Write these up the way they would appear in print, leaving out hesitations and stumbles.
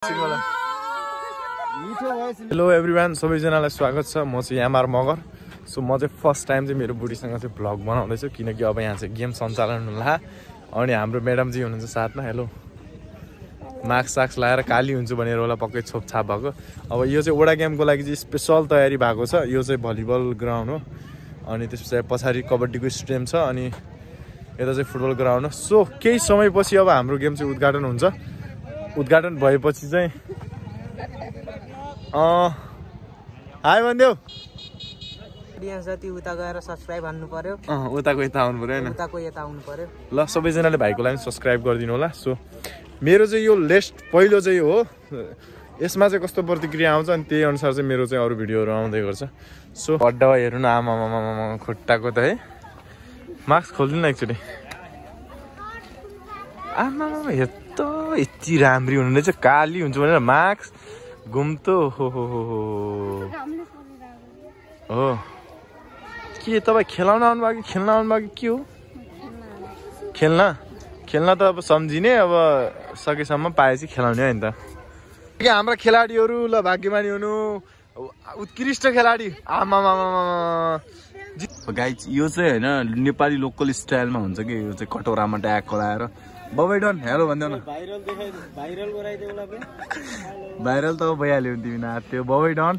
Hello everyone, सबैजनालाई स्वागत छ। म चाहिँ यामार मगर। सो म चाहिँ फर्स्ट टाइम चाहिँ मेरो बुढीसँग चाहिँ भ्लग बनाउँदैछु, किनकि अब यहाँ चाहिँ गेम सञ्चालन होला। अनि हाम्रो म्याडमजी हुनुहुन्छ साथमा। हेलो, मास्क साक्स लगाएर काली हुन्छु भनेर होला पक्कै छोपछाप भएको। अब यो चाहिँ वडा गेमको लागि चाहिँ स्पेसल तयारी भएको छ। यो चाहिँ भलिबल ग्राउन्ड हो, अनि त्यसपछि पछाडि कबड्डीको स्टेडियम छ, अनि यता चाहिँ फुटबल ग्राउन्ड हो। सो केही समयपछि अब हाम्रो गेम चाहिँ उद्घाटन हुन्छ। उद्घाटन भएपछि चाहिँ हाई भनिदेऊ। जति उता गएर सब्स्क्राइब हान्नु पर्यो। उताको यता आउनु पर्यो हैन, उताको यता आउनु पर्यो। ल सबैजनाले भाइको लागि सब्स्क्राइब गरिदिनु होला। सो मेरो चाहिँ यो लेस्ट पहिलो चाहिँ हो। यसमा चाहिँ कस्तो प्रतिक्रिया आउँछ अनि त्यही अनुसार चाहिँ मेरो चाहिँ अरू भिडियोहरू आउँदै गर्छ। सो अड्डा हेर्नु न, आमा खुट्टाको त है। मास्क खोल्दिनु न एकचोटि। आमा यति राम्री हुनु रहेछ, काली हुन्छ भनेर मास्क घुम्तो हो के तपाईँ खेलाउन आउनुभयो कि खेल्न आउनुभयो कि के हो? खेल्न त अब सम्झिने, अब सकेसम्म पाएपछि खेलाउने हो नि त। हाम्रा खेलाडीहरू ल भाग्यमानी हुनु, उत्कृष्ट खेलाडी। आमा गाइज यो चाहिँ होइन नेपाली लोकल स्टाइलमा हुन्छ कि, यो चाहिँ कटोरामा ट्याग लगाएर बबैडन हेलो भनिदेऊ न। भाइरल त भइहाल्यो तिमी नाच्थ्यो बबैडन।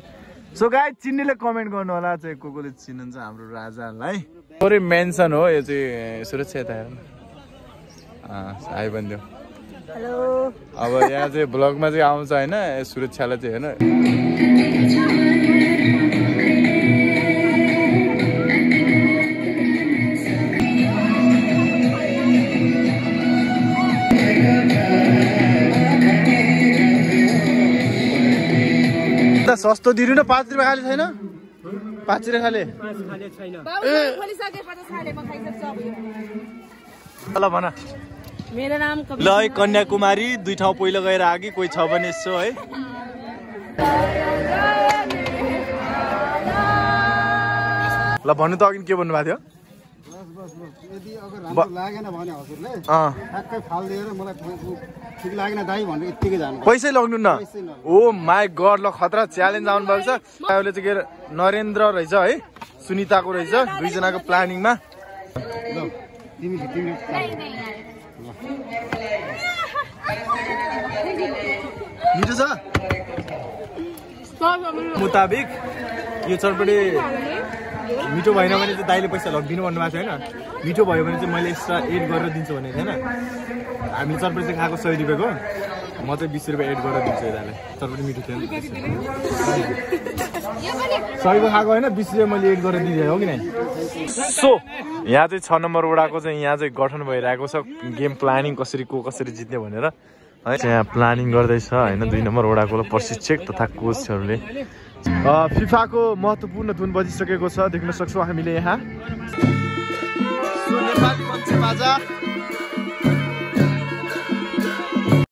सो गाइज चिन्नेले कमेन्ट गर्नु होला चाहिँ कोले चिन्नुहुन्छ हाम्रो राजालाई। थोरै मेन्सन हो यो चाहिँ। सुरक्षा यता हेर्नु, हाई भनिदेऊ। हेलो। अब यहाँ चाहिँ ब्लगमा चाहिँ आउँछ होइन सुरक्षालाई चाहिँ होइन। सस्तो दिनु न। 5 रुपियाँ खाले छैन? 5 रुपियाँ खाले ल भन। मेरो नाम ल है कन्याकुमारी 2 ठाउँ पहिला गएर आगे कोही छ भने यसो है। ल भन्नु त अघि के भन्नुभएको थियो? यदि अगर राम्रो लागेन भने हजुरले ठ्याक्कै फाल्दिएर मलाई ठिक लागेन दाइ भनेर यतिकै जानु। पैसै लग्नु न। ओ माई गड, ल खतरा च्यालेन्ज आउनु भएको छ। अहिले चाहिँ के नरेन्द्र रहेछ है, सुनिताको रहेछ, दुईजनाको प्लानिङमा। मिठो छ मुताबिक। यो चटपटी मिठो भएन भने चाहिँ दाइले पैसा लगिदिनु भन्नुभएको थियो होइन। मिठो भयो भने चाहिँ मैले एक्स्ट्रा एड गरेर दिन्छु भनेको थिएन। हामीले चटपटी चाहिँ खाएको 100 रुपियाँको, म चाहिँ 20 रुपियाँ एड गरेर दिन्छु दाइलाई। चटपटी मिठो थिएन, 100 खाएको होइन 20 रुपियाँ मैले एड गरेर दिँदै हो कि नै। सो यहाँ चाहिँ 6 नम्बर वडाको चाहिँ यहाँ चाहिँ गठन भइरहेको छ। गेम प्लानिङ कसरी जित्ने भनेर है यहाँ प्लानिङ गर्दैछ होइन। 2 नम्बर वडाको प्रशिक्षक तथा कोचहरूले फिफाको महत्त्वपूर्ण धुन बजिसकेको छ, देख्न सक्छौँ हामीले यहाँ। नेपाली पञ्चबाजा